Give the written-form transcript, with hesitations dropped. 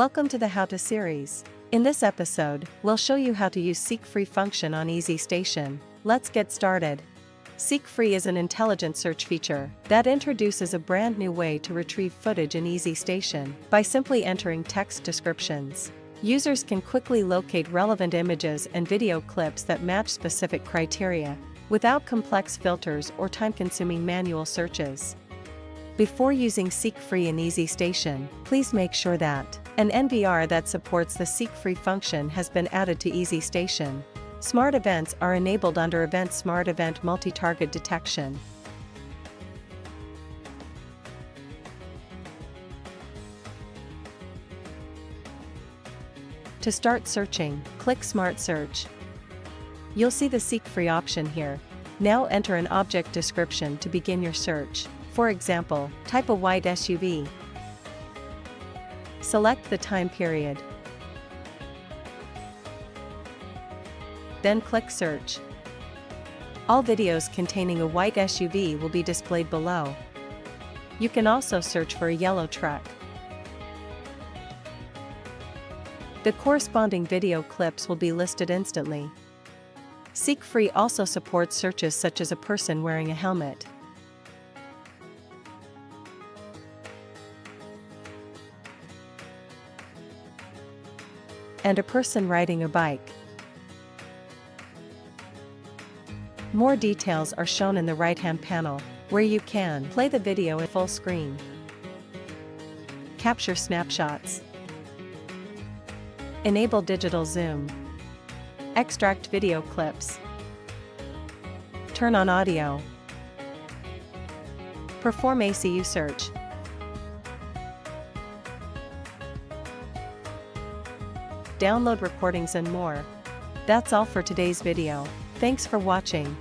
Welcome to the How To series. In this episode, we'll show you how to use SeekFree function on EZStation. Let's get started. SeekFree is an intelligent search feature that introduces a brand new way to retrieve footage in EZStation by simply entering text descriptions. Users can quickly locate relevant images and video clips that match specific criteria, without complex filters or time-consuming manual searches. Before using SeekFree in EZStation, please make sure that an NVR that supports the SeekFree function has been added to EZStation. Smart events are enabled under Event Smart Event Multi-Target Detection. To start searching, click Smart Search. You'll see the SeekFree option here. Now enter an object description to begin your search. For example, type a white SUV. Select the time period. Then click Search. All videos containing a white SUV will be displayed below. You can also search for a yellow truck. The corresponding video clips will be listed instantly. SeekFree also supports searches such as a person wearing a helmet, and a person riding a bike. More details are shown in the right-hand panel, where you can play the video in full screen, capture snapshots, enable digital zoom, extract video clips, turn on audio, perform ACU search, download recordings and more. That's all for today's video. Thanks for watching.